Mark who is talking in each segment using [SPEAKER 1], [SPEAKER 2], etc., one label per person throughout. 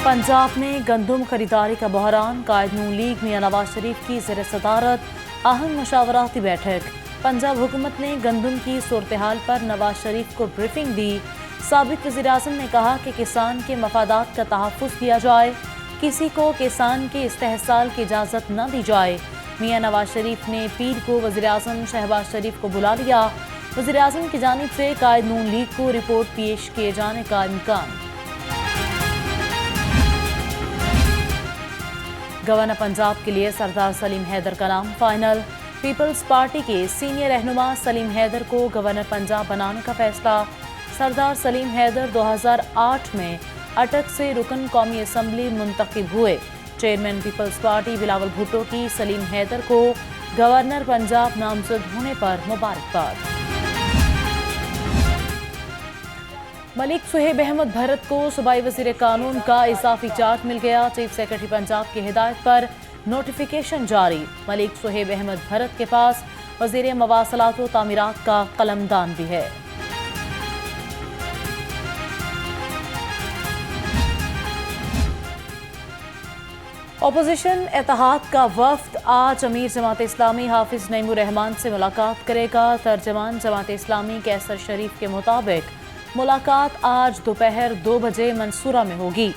[SPEAKER 1] पंजाब में गंदम खरीदारी का बहरान, कायद नून लीग मियां नवाज शरीफ की ज़ेर सदारत अहम मुशावराती बैठक। पंजाब हुकूमत ने गंदम की सूरत हाल पर नवाज शरीफ को ब्रीफिंग दी। साबिक वज़ीर-ए-आज़म ने कहा कि किसान के मफादात का तहफ़्फ़ुज़ किया जाए, किसी को किसान के इस्तेहसाल की इजाज़त न दी जाए। मियां नवाज शरीफ ने पीर को वज़ीर-ए-आज़म शहबाज शरीफ को बुला लिया। वज़ीर-ए-आज़म की जानिब से कायद नून लीग को रिपोर्ट पेश किए जाने का इम्कान। गवर्नर पंजाब के लिए सरदार सलीम हैदर का नाम फाइनल। पीपल्स पार्टी के सीनियर रहनुमा सलीम हैदर को गवर्नर पंजाब बनाने का फैसला। सरदार सलीम हैदर 2008 में अटक से रुकन कौमी असम्बली मुंतखब हुए। चेयरमैन पीपल्स पार्टी बिलावल भुट्टो की सलीम हैदर को गवर्नर पंजाब नामजद होने पर मुबारकबाद। मलिक सुहेब अहमद भरत को सूबाई वज़ीर कानून का इजाफी चार्ज मिल गया। चीफ सेक्रेटरी पंजाब की हिदायत पर नोटिफिकेशन जारी। मलिक सुहेब अहमद भरत के पास वज़ीर मवासलात व तामीरात का कलमदान भी है। अपोजिशन इत्तेहाद का वफ्द आज अमीर जमात इस्लामी हाफिज नईमुर रहमान से मुलाकात करेगा। तर्जमान जमात इस्लामी कैसर शरीफ के मुताबिक मुलाकात आज दोपहर 2 बजे मंसूरा में होगी।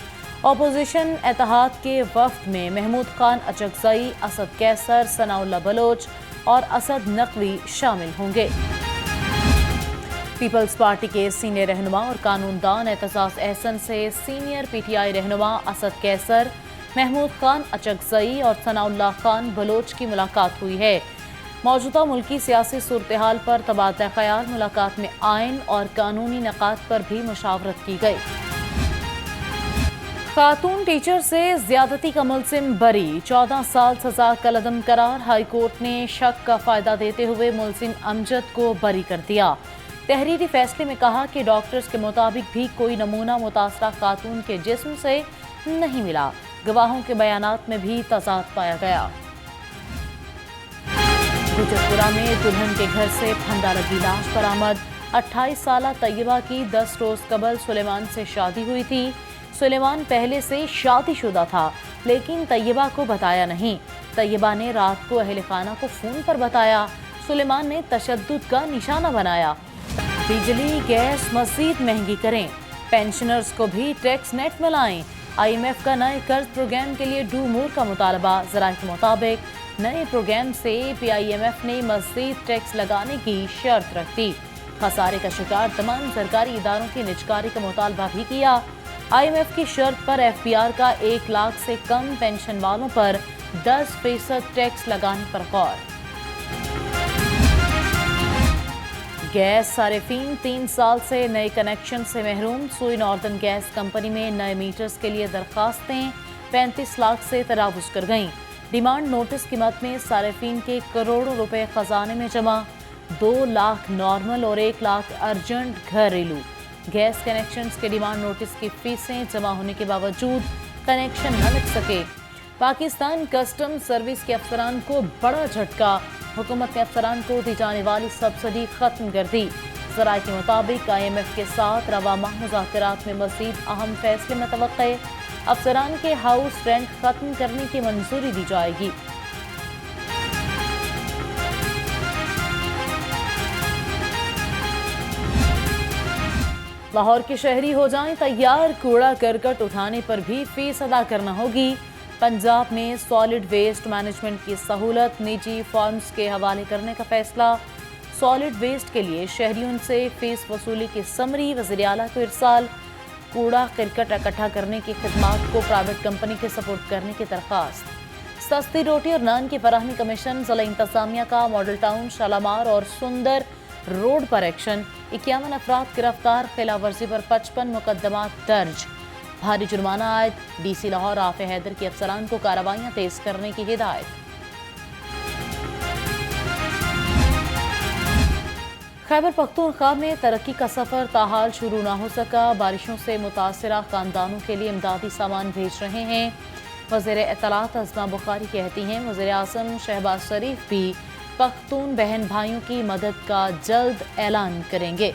[SPEAKER 1] अपोजिशन इत्तेहाद के वफ्द में महमूद खान अचकजई, असद कैसर, सनाउल्लाह बलोच और असद नकवी शामिल होंगे। पीपल्स पार्टी के सीनियर रहनुमा और कानूनदान एतजाज एहसन से सीनियर पीटीआई रहनुमा असद कैसर, महमूद खान अचकजई और सनाउल्लाह खान बलोच की मुलाकात हुई है। मौजूदा मुल्की सियासी सूरत हाल पर तबादला ख्याल, मुलाकात में आइन और कानूनी नकात पर भी मुशावरत की गई। खातून टीचर से ज्यादती का मुलजिम बरी, 14 साल सजा का लदम करार। हाई कोर्ट ने शक का फायदा देते हुए मुलजिम अमजद को बरी कर दिया। तहरीरी फैसले में कहा कि डॉक्टर्स के मुताबिक भी कोई नमूना मुतासरा खातून के जिस्म से नहीं मिला। गवाहों के बयानात में भी तजाद पाया गया। गुजरपुरा में दुल्हन के घर से फंदा लगी लाश बरामद। 28 साला तैयबा की 10 रोज कबल सुलेमान से शादी हुई थी। सुलेमान पहले से शादीशुदा था लेकिन तैयबा को बताया नहीं। तैयबा ने रात को अहले खाना को फोन पर बताया। सुलेमान ने तशद्दुद का निशाना बनाया। बिजली गैस मजीद महंगी करें, पेंशनर्स को भी टैक्स नेट में लाएं। IMF का नए कर्ज प्रोग्राम के लिए डू मोर का मुतालबा। ज़राए के मुताबिक नए प्रोग्राम से PIMF ने मज़ीद टैक्स लगाने की शर्त रख दी। खसारे का शिकार तमाम सरकारी इदारों की निजकारी का मुतालबा भी किया। IMF की शर्त पर FBR का 1 लाख से कम पेंशन वालों पर 10% टैक्स लगाने पर गौर। गैस सारिफीन 3 साल से नए कनेक्शन से महरूम। सुई नॉर्दर्न गैस कंपनी में नए मीटर्स के लिए दरखास्तें 35 लाख से तजावुज़ कर गईं। डिमांड नोटिस की मद में सारिफीन के करोड़ों रुपए खजाने में जमा। 2 लाख नॉर्मल और 1 लाख अर्जेंट घरेलू गैस कनेक्शंस के डिमांड नोटिस की फीसें जमा होने के बावजूद कनेक्शन न मिल सके। पाकिस्तान कस्टम सर्विस के अफसरान को बड़ा झटका। हुकूमत ने अफसरान को दी जाने वाली सब्सिडी खत्म कर दी। ज़राए के मुताबिक IMF के साथ रवा माह मुज़ाकरात में मज़ीद अहम फैसले मुतवक्के। अफसरान के हाउस रेंट खत्म करने की मंजूरी दी जाएगी। लाहौर के शहरी हो जाएं तैयार, कूड़ा करकट उठाने पर भी फीस अदा करना होगी। पंजाब में सॉलिड वेस्ट मैनेजमेंट की सहूलत निजी फर्म्स के हवाले करने का फैसला। सॉलिड वेस्ट के लिए शहरियों से फीस वसूली की समरी वज़ीर आला को इरसाल। कूड़ा करकट इकट्ठा करने की खिदमात को प्राइवेट कंपनी के सपोर्ट करने की दरख्वास्त। सस्ती रोटी और नान की फराहमी कमीशन। ज़िला इंतजामिया का मॉडल टाउन, शालामार और सुंदर रोड पर एक्शन। 51 अफराद गिरफ्तार। खिलाफ वर्जी पर 55 मुकदमात दर्ज। भारी जुर्माना आयद। DC लाहौर आफे हैदर की अफसरान को कार्रवाइयाँ तेज करने की हिदायत। खैबर पख्तूनख्वा में तरक्की का सफर ताहाल शुरू ना हो सका। बारिशों से मुतासरा खानदानों के लिए इमदादी सामान भेज रहे हैं। वज़ीर इत्तलात अज़मा बुखारी कहती हैं वज़ीर आज़म शहबाज शरीफ भी पख्तून बहन भाइयों की मदद का जल्द ऐलान करेंगे।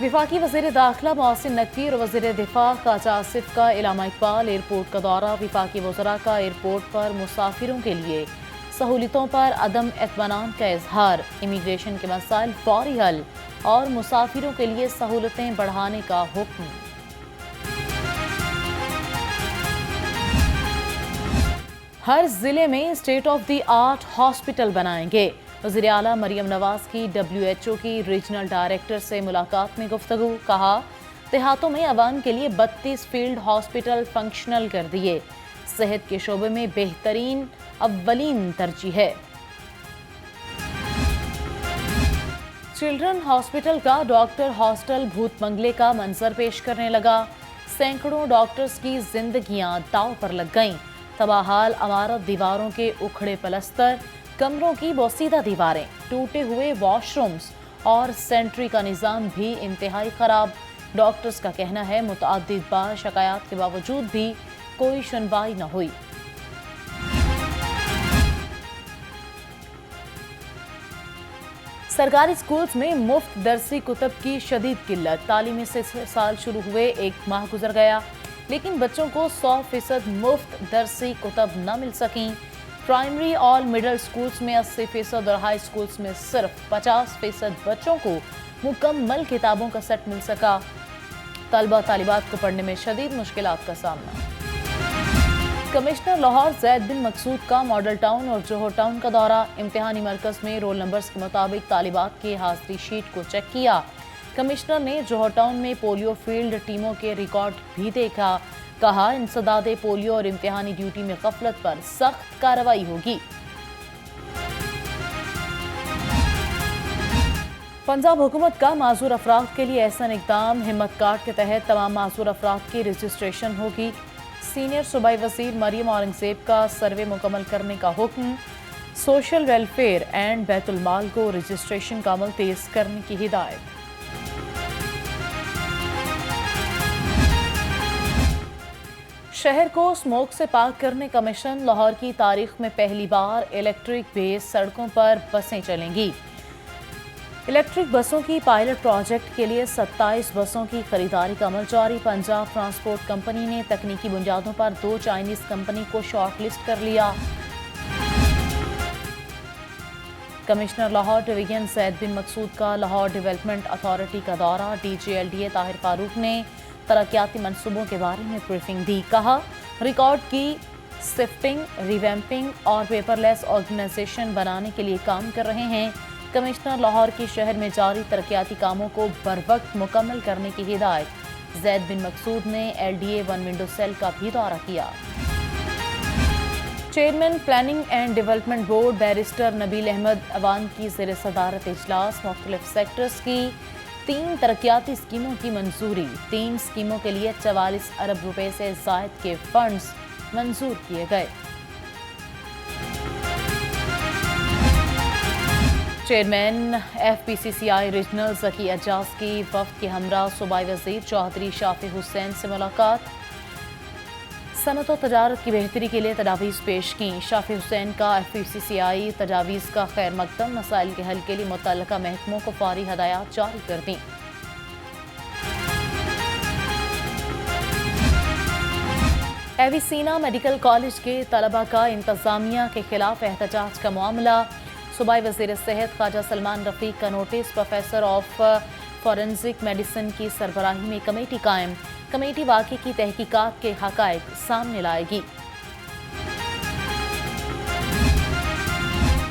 [SPEAKER 1] वफाकी वज़ीर दाखिला मोहसिन नकवी और वज़ीर दिफा ख्वाजा आसिफ का इलामा इकबाल एयरपोर्ट का दौरा। वफाकी वज़रा का एयरपोर्ट पर मुसाफिरों के लिए सहूलियतों पर अदम इत्मीनान का इजहार। इमिग्रेशन के मसाइल फौरी हल और मुसाफिरों के लिए सहूलतें बढ़ाने का हुक्म। हर जिले में state of the art hospital बनाएंगे। वज़ीर आला मरियम नवाज की WHO की रीजनल डायरेक्टर से मुलाकात में गुफ्तगू। कहा, देहातों में अवाम के लिए 32 फील्ड हॉस्पिटल फंक्शनल कर दिए। सेहत के शोबे में बेहतरीन अव्वलीन तरजीह है। चिल्ड्रन हॉस्पिटल का डॉक्टर हॉस्टल भूत बंगले का मंजर पेश करने लगा। सैकड़ों डॉक्टर्स की जिंदगियां दांव पर लग गईं। तबाहाल इमारत, दीवारों के उखड़े पलस्तर, कमरों की बोसीदा दीवारें, टूटे हुए वॉशरूम्स और सेंट्री का निज़ाम भी इंतहाई खराब। डॉक्टर्स का कहना है, मुतअद्दिद बार शिकायत के बावजूद भी कोई सुनवाई न हुई। सरकारी स्कूल्स में मुफ्त दरसी कुतब की शदीद किल्लत। तालीमी साल शुरू हुए 1 माह गुजर गया, लेकिन बच्चों को 100% मुफ्त दरसी कुतब न मिल सकीं। प्राइमरी और मिडिल स्कूल्स में 80% और हाई स्कूल्स में सिर्फ 50% बच्चों को मुकम्मल किताबों का सेट मिल सका। तलबा तालिबात को पढ़ने में शदीद मुश्किलात का सामना। कमिश्नर लाहौर ज़ैद बिन मकसूद का मॉडल टाउन और जोहर टाउन का दौरा। इम्तिहानी मरकज़ में रोल नंबर्स के मुताबिक तालिबात की हाज़िरी शीट को चेक किया। कमिश्नर ने जोहर टाउन में पोलियो फील्ड टीमों के रिकॉर्ड भी देखा। कहा, इंसदादे पोलियो और इम्तिहानी ड्यूटी में गफलत पर सख्त कार्रवाई होगी। पंजाब हुकूमत का माजूर अफराद के लिए एहसन इक़दाम। हिम्मत कार्ड के तहत तमाम माजूर अफराद की रजिस्ट्रेशन होगी। सीनियर सूबाई वज़ीर मरियम औरंगज़ेब का सर्वे मुकम्मल करने का हुक्म। सोशल वेलफेयर एंड बैतुल माल को रजिस्ट्रेशन का अमल तेज करने की हिदायत। शहर को स्मोक से पाक करने का मिशन। लाहौर की तारीख में पहली बार इलेक्ट्रिक बेस सड़कों पर बसें चलेंगी। इलेक्ट्रिक बसों की पायलट प्रोजेक्ट के लिए 27 बसों की खरीदारी का अमल जारी। पंजाब ट्रांसपोर्ट कंपनी ने तकनीकी बुनियादों पर 2 चाइनीज कंपनी को शॉर्ट लिस्ट कर लिया। कमिश्नर लाहौर डिवीजन ज़ैद बिन मकसूद का लाहौर डेवलपमेंट अथॉरिटी का दौरा। DG LDA ताहिर फारूक ने तरक्याती मंसूबों के बारे में ब्रीफिंग दी। कहा, रिकॉर्ड की सिफ्टिंग, रिवैम्पिंग और पेपरलेस ऑर्गेनाइजेशन बनाने के लिए काम कर रहे हैं। कमिश्नर लाहौर की शहर में जारी तरक्याती कामों को बरवक्त मुकम्मल करने की हिदायत। ज़ैद बिन मकसूद ने LDA 1 विंडो सेल का भी दौरा किया। Chairman planning and development board barrister Nabeel Ahmed Awan की ज़ेर सदारत इजलास। मुख्तलिफ सेक्टर्स की 3 तरक्याती स्कीमों की मंजूरी। 3 स्कीमों के लिए 44 अरब रुपए से ज़ायद के फंड्स मंजूर किए गए। Chairman FPCCI regional Zaki Ejaz की वफ्द के हमरा सूबाई वज़ीर चौधरी शाफी हुसैन से मुलाकात। सनत और तजारत की बेहतरी के लिए तजावीज़ पेश की। शाफी हुसैन का FPCCI तजावीज़ का खैर मकदम। मसाइल के हल के लिए मुतल्लिका महकमों को फौरी हदायत जारी कर दी। एविसीना मेडिकल कॉलेज के तलबा का इंतजामिया के खिलाफ एहतजाज का मामला। सूबाई वज़ीर सेहत ख्वाजा सलमान रफ़ीक का notice. Professor of forensic medicine की सरबराही में कमेटी कायम। कमेटी वाक़े की तहकीकात के हक़ाइक़ सामने लाएगी।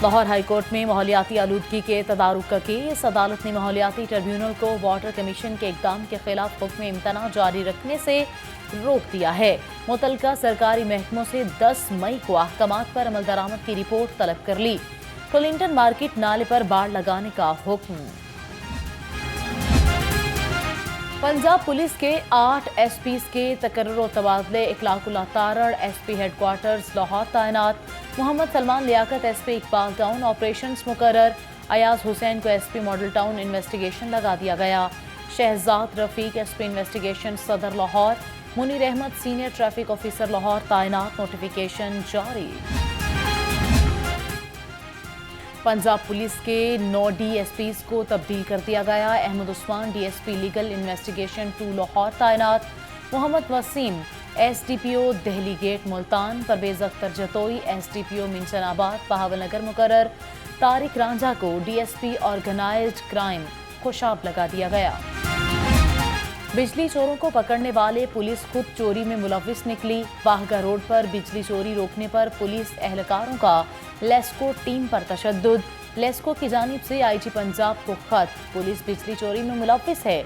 [SPEAKER 1] लाहौर हाई कोर्ट में माहौलियाती आलूदगी के तदारुक का केस। अदालत ने माहौलियाती ट्रिब्यूनल को वाटर कमीशन के इक़दाम के खिलाफ हुक्म इम्तना जारी रखने से रोक दिया है। मुतल्लिका सरकारी महकमों से 10 मई को अहकामात पर अमल दरामद की रिपोर्ट तलब कर ली। क्लिंटन मार्केट नाले पर बाड़ लगाने का हुक्म। पंजाब पुलिस के 8 SPs के तकर्रुर और तबादले। इखलाकुल्लाह तारड़ SP हेडक्वार्टर्स लाहौर तैनात। मोहम्मद सलमान लियाकत SP इकबाल टाउन ऑपरेशंस मुकर्रर। अयाज हुसैन को SP मॉडल टाउन इन्वेस्टिगेशन लगा दिया गया। Shahzad Rafiq SP investigation Saddar Lahore. Munir Ahmed senior traffic officer Lahore तैनात। नोटिफिकेशन जारी। पंजाब पुलिस के 9 DSPs को तब्दील कर दिया गया। Ahmed Usman DSP legal investigation 2 Lahore तैनात। Mohammad Waseem SDPO Delhi gate Multan. Parvez Akhtar Jatoi SDPO Minchinabad Bahawalnagar मुकर्रर। तारिक रांझा को DSP ऑर्गेनाइज्ड क्राइम खुशाब लगा दिया गया। बिजली चोरों को पकड़ने वाले पुलिस खुद चोरी में मुलविस निकली। बाहगा रोड पर बिजली चोरी रोकने पर पुलिस एहलकारों का लेस्को टीम पर तशद्दुद। लेस्को की जानिब से IG पंजाब को खत, पुलिस बिजली चोरी में मुलविस है,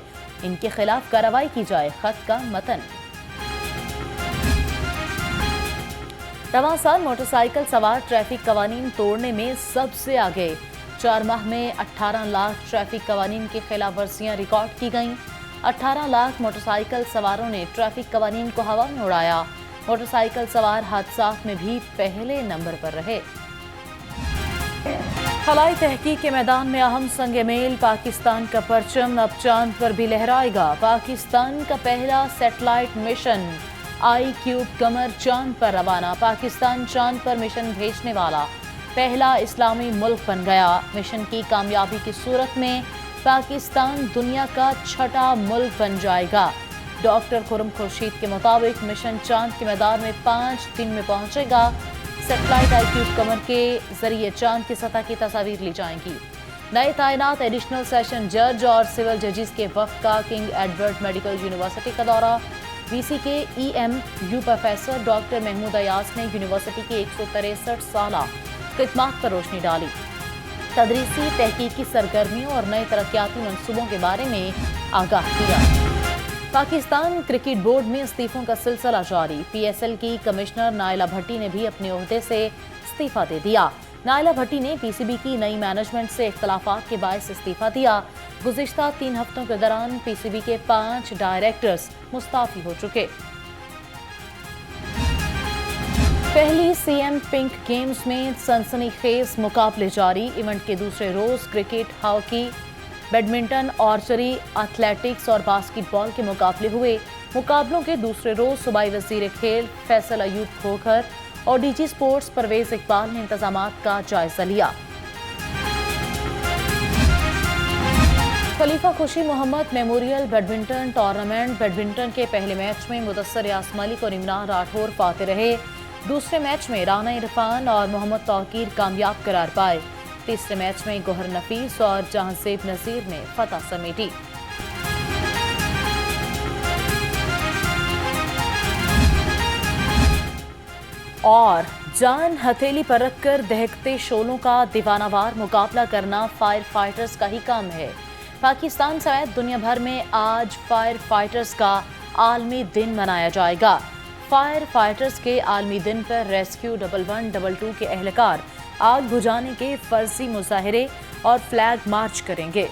[SPEAKER 1] इनके खिलाफ कार्रवाई की जाए। खत का मतन। रवां साल मोटरसाइकिल सवार ट्रैफिक कवानीन तोड़ने में सबसे आगे। 4 माह में 18 लाख ट्रैफिक कवानीन की खिलाफ वर्जियां रिकॉर्ड की गईं। 18 लाख मोटरसाइकिल सवारों ने ट्रैफिक कवानीन को हवा में उड़ाया। मोटरसाइकिल सवार हादसात में भी पहले नंबर पर रहे। खलाई तहकीक के मैदान में अहम संग मेल। पाकिस्तान का परचम अब चांद पर भी लहराएगा। पाकिस्तान का पहला सैटेलाइट मिशन iCube कमर चांद पर रवाना। पाकिस्तान चांद पर मिशन भेजने वाला पहला इस्लामी मुल्क बन गया। मिशन की कामयाबी की सूरत में पाकिस्तान दुनिया का छठा मुल्क बन जाएगा। डॉक्टर खुर्रम खुर्शीद के मुताबिक मिशन चांद के मैदान में 5 दिन में पहुंचेगा। सैटेलाइट iCube कमर के जरिए चांद की सतह की तस्वीर ली जाएंगी। नए तैनात एडिशनल सेशन जज और सिविल जजेस के वफ्द का किंग एडवर्ड मेडिकल यूनिवर्सिटी का दौरा। VC के EMU professor doctor Mahmood Ayaz ने यूनिवर्सिटी की 163 साला खिदमत पर रोशनी डाली। तदरीसी तहकीकी सरगर्मियों और नए तरक्याती मंसूबों के बारे में आगाह किया। पाकिस्तान क्रिकेट बोर्ड में इस्तीफों का सिलसिला जारी। PSL की कमिश्नर नाइला भट्टी ने भी अपने ओहदे से इस्तीफा दे दिया। नाइला भट्टी ने PCB की नई मैनेजमेंट से इख्तलाफात के बायस इस्तीफा दिया। गुज़िश्ता 3 हफ्तों के दौरान PCB के 5 डायरेक्टर्स मुस्ताफी हो चुके। पहली CM पिंक गेम्स में सनसनीखेज मुकाबले जारी। इवेंट के दूसरे रोज cricket, hockey, badminton, archery, athletics और बास्केटबॉल के मुकाबले हुए। मुकाबलों के दूसरे रोज सूबाई वज़ीर खेल फैसल अयूब खोखर और DG स्पोर्ट्स परवेज इकबाल ने इंतजामात का जायजा लिया। Khalifa Khushi Mohammad memorial badminton tournament badminton के पहले मैच में मुदस्सर यास्म मलिक और इमरान राठौर फाते रहे। दूसरे मैच में राना इरफान और मोहम्मद तौकीर कामयाब करार पाए। तीसरे मैच में गोहर नफीस और जहांसेब नजीर ने फतह समेटी। और जान हथेली पर रखकर दहकते शोलों का दीवानावार मुकाबला करना फायर फाइटर्स का ही काम है। पाकिस्तान समेत दुनिया भर में आज फायर फाइटर्स का आलमी दिन मनाया जाएगा। फायर फाइटर्स के आलमी दिन पर रेस्क्यू 1112 के एहलकार आग बुझाने के फर्जी मुजाहरे और फ्लैग मार्च करेंगे।